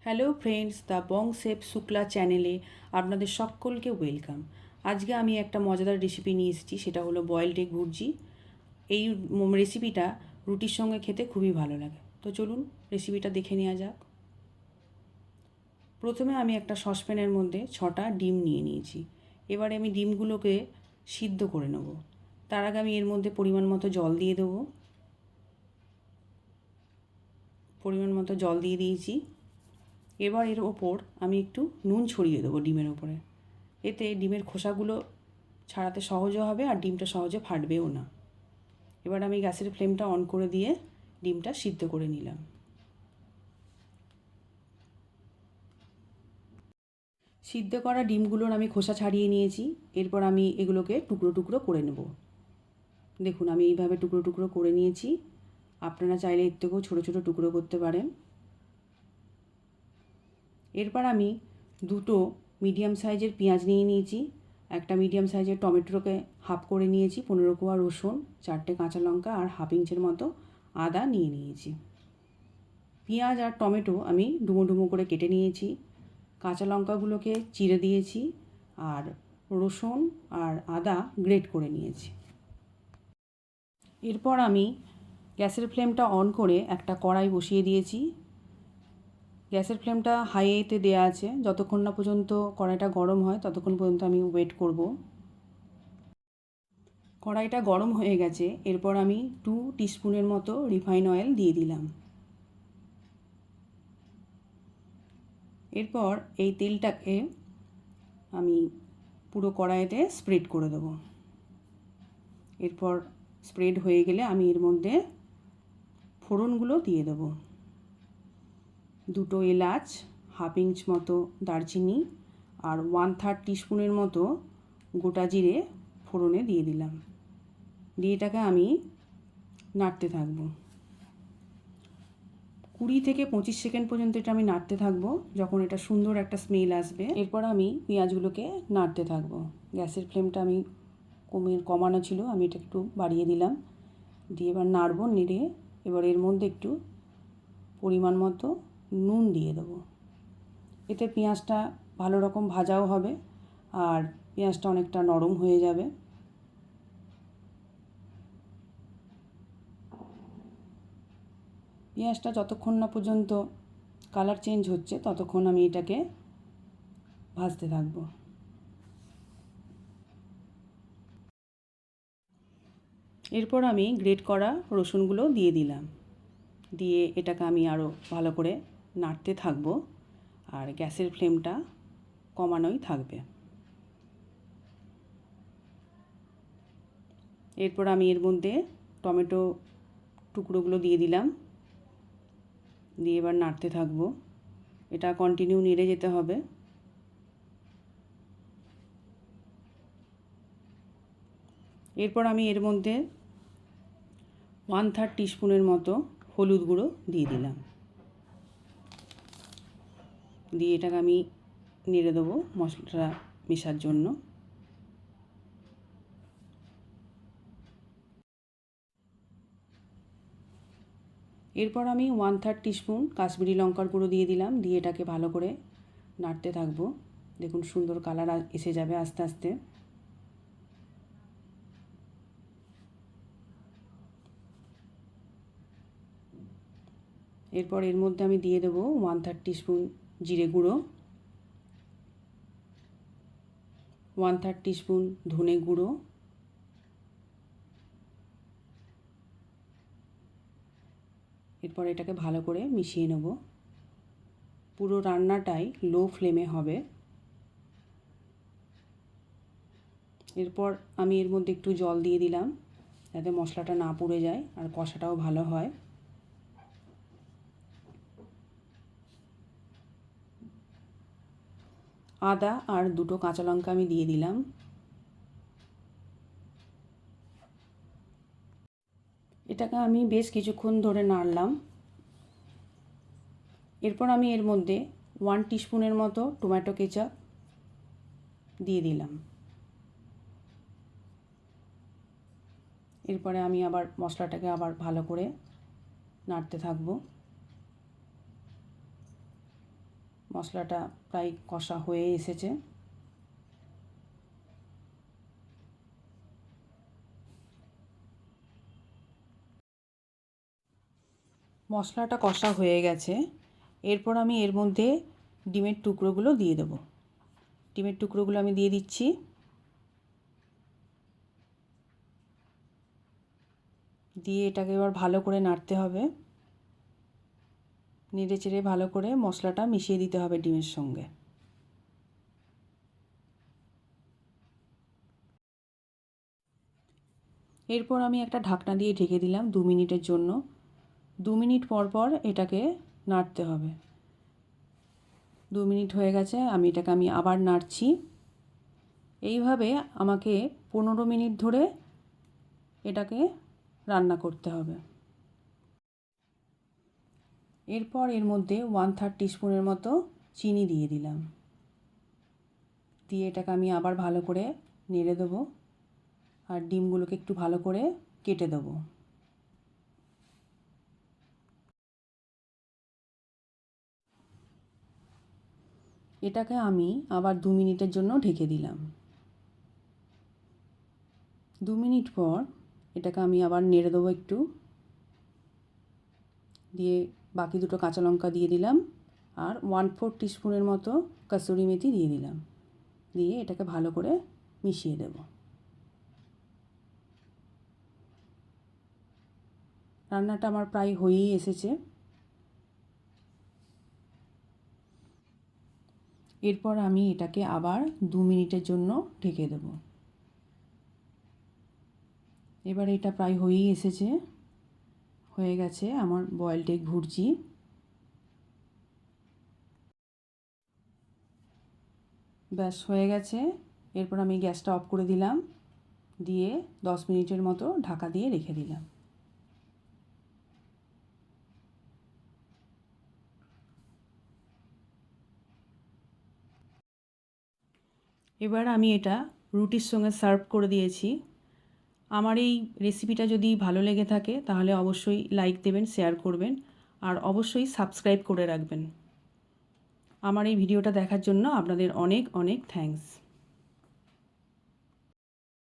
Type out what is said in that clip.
Hello friends, the Bong chef Shukla চ্যানেলে আপনাদের সকলকে ওয়েলকাম। আজকে আমি একটা মজাদার রেসিপি নিয়ে এসেছি, সেটা হলো বয়েলড এগ ভুর্জি। এই রেসিপিটা রুটির সঙ্গে খেতে খুবই ভালো লাগে। তো চলুন রেসিপিটা দেখে নেওয়া যাক। প্রথমে আমি একটা সসপ্যানের মধ্যে 6টা ডিম নিয়ে নিয়েছি। এবারে আমি ডিমগুলোকে সিদ্ধ করে নেব। তার আগে আমি এর মধ্যে পরিমাণ মতো জল দিয়ে দেবো। পরিমাণ মতো জল দিয়ে দিয়েছি। এবার এর ওপর আমি একটু নুন ছড়িয়ে দেবো ডিমের ওপরে। এতে ডিমের খোসাগুলো ছাড়াতে সহজও হবে আর ডিমটা সহজে ফাটবেও না। এবার আমি গ্যাসের ফ্লেমটা অন করে দিয়ে ডিমটা সিদ্ধ করে নিলাম। সিদ্ধ করা ডিমগুলোর আমি খোসা ছাড়িয়ে নিয়েছি। এরপর আমি এগুলোকে টুকরো টুকরো করে নেব। দেখুন আমি এইভাবে টুকরো টুকরো করে নিয়েছি। আপনারা চাইলে এর থেকেও ছোটো ছোটো টুকরো করতে পারেন। এরপর আমি দুটো মিডিয়াম সাইজের পেঁয়াজ নিয়ে নিয়েছি। একটা মিডিয়াম সাইজের টমেটোকে হাফ করে নিয়েছি, 15 কোয়া রসুন, 4টে কাঁচা লঙ্কা আর হাফ ইঞ্চের মতো আদা নিয়ে নিয়েছি। পেঁয়াজ আর টমেটো আমি ডুমো ডুমো করে কেটে নিয়েছি। কাঁচা লঙ্কাগুলোকে চিড়ে দিয়েছি আর রসুন আর আদা গ্রেট করে নিয়েছি। এরপর আমি গ্যাসের ফ্লেমটা অন করে একটা কড়াই বসিয়ে দিয়েছি। গ্যাসের ফ্লেমটা হাইতে দেওয়া আছে। যতক্ষণ না পর্যন্ত কড়াইটা গরম হয় ততক্ষণ পর্যন্ত আমি ওয়েট করব। কড়াইটা গরম হয়ে গেছে। এরপর আমি 2 টিস্পুনের মতো রিফাইন অয়েল দিয়ে দিলাম। এরপর এই তেলটাকে আমি পুরো কড়াইতে স্প্রেড করে দেবো। এরপর স্প্রেড হয়ে গেলে আমি এর মধ্যে ফোড়নগুলো দিয়ে দেবো। 2টো এলাচ, হাফ ইঞ্চ মতো দারচিনি আর 1/3 টিস্পুনের মতো গোটা জিরে ফোড়নে দিয়ে দিলাম। দিয়ে এটাকে আমি নাড়তে থাকবো। 20 থেকে 25 সেকেন্ড পর্যন্ত এটা আমি নাড়তে থাকবো। যখন এটা সুন্দর একটা স্মেল আসবে, এরপর আমি পেঁয়াজগুলোকে নাড়তে থাকবো। গ্যাসের ফ্লেমটা আমি কমানো ছিল, আমি এটা একটু বাড়িয়ে দিলাম। দিয়ে এবার নাড়বো। নেড়ে এবার এর মধ্যে একটু পরিমাণ মতো নুন দিয়ে দেবো। এতে পেঁয়াজটা ভালো রকম ভাজাও হবে আর পেঁয়াজটা অনেকটা নরম হয়ে যাবে। পেঁয়াজটা যতক্ষণ না পর্যন্ত কালার চেঞ্জ হচ্ছে ততক্ষণ আমি এটাকে ভাজতে থাকবো। এরপর আমি গ্রেট করা রসুনগুলো দিয়ে দিলাম। দিয়ে এটাকে আমি আরও ভালো করে নাড়তে থাকবো আর গ্যাসের ফ্লেমটা কমানোই থাকবে। এরপর আমি এর মধ্যে টমেটো টুকরোগুলো দিয়ে দিলাম। দিয়ে এবার নাড়তে থাকবো। এটা কন্টিনিউ নেড়ে যেতে হবে। এরপর আমি এর মধ্যে 1/3 টিস্পুনের মতো হলুদ গুঁড়ো দিয়ে দিলাম। দিয়ে এটাকে আমি নেড়ে দেবো মশলাটা মেশার জন্য। এরপর আমি 1/3 টিস্পুন কাশ্মীরি লঙ্কার গুঁড়ো দিয়ে দিলাম। দিয়ে এটাকে ভালো করে নাড়তে থাকবো। দেখুন সুন্দর কালার এসে যাবে আস্তে আস্তে। এরপর এর মধ্যে আমি দিয়ে দেবো 1/3 টিস্পুন জিরে গুঁড়ো, 1/3 টিস্পুন ধনে গুঁড়ো, এরপর এটাকে ভালো করে মিশিয়ে নেব। পুরো রান্নাটাই লো ফ্লেমে হবে। এরপর আমি এর মধ্যে একটু জল দিয়ে দিলাম যাতে মশলাটা না পুড়ে যায় আর কষাটাও ভালো হয়। আদা আর 2টো কাঁচা লঙ্কা আমি দিয়ে দিলাম। এটাকে আমি বেশ কিছুক্ষণ ধরে নাড়লাম। এরপর আমি এর মধ্যে 1 টিস্পুনের মতো টমেটো কেচাপ দিয়ে দিলাম। এরপরে আমি আবার মশলাটাকে আবার ভালো করে নাড়তে থাকবো। মশলাটা প্রায় কষা হয়ে এসেছে। মশলাটা কষা হয়ে গেছে। এরপর আমি এর মধ্যে ডিমের টুকরোগুলো দিয়ে দেবো। ডিমের টুকরোগুলো আমি দিয়ে দিচ্ছি। দিয়ে এটাকে এবার ভালো করে নাড়তে হবে। নেড়ে চেড়ে ভালো করে মশলাটা মিশিয়ে দিতে হবে ডিমের সঙ্গে। এরপর আমি একটা ঢাকনা দিয়ে ঢেকে দিলাম 2 মিনিটের জন্য। 2 মিনিট পর পর এটাকে নাড়তে হবে। 2 মিনিট হয়ে গেছে, এটাকে আবার নাড়ছি। এইভাবে আমাকে 15 মিনিট ধরে এটাকে রান্না করতে হবে। এরপর এর মধ্যে 1/3 টিস্পুনের মতো চিনি দিয়ে দিলাম। দিয়ে এটাকে আমি আবার ভালো করে নেড়ে দেবো। আর ডিমগুলোকে একটু ভালো করে কেটে দেবো। এটাকে আমি আবার 2 মিনিটের জন্য ঢেকে দিলাম। 2 মিনিট পর এটাকে আমি আবার নেড়ে দেবো একটু। দিয়ে বাকি দুটো কাঁচা লঙ্কা দিয়ে দিলাম। আর 1/4 টিস্পুনের মতো কসুরি মেথি দিয়ে দিলাম। দিয়ে এটাকে ভালো করে মিশিয়ে দেব। রান্নাটা আমার প্রায় হয়েই এসেছে। এরপর আমি এটাকে আবার 2 মিনিটের জন্য ঢেকে দেব। এবার এটা প্রায় হয়েই এসেছে। হয়ে গেছে আমার বয়েলড এগ ভুর্জি। ব্যাস হয়ে গেছে। এরপর আমি গ্যাসটা অফ করে দিলাম। দিয়ে 10 মিনিটের মতো ঢাকা দিয়ে রেখে দিলাম। এবার আমি এটা রুটির সঙ্গে সার্ভ করে দিয়েছি। আমার এই রেসিপিটা যদি ভালো লেগে থাকে তাহলে অবশ্যই লাইক দেবেন, শেয়ার করবেন আর অবশ্যই সাবস্ক্রাইব করে রাখবেন। আমার এই ভিডিওটা দেখার জন্য আপনাদের অনেক অনেক থ্যাঙ্কস।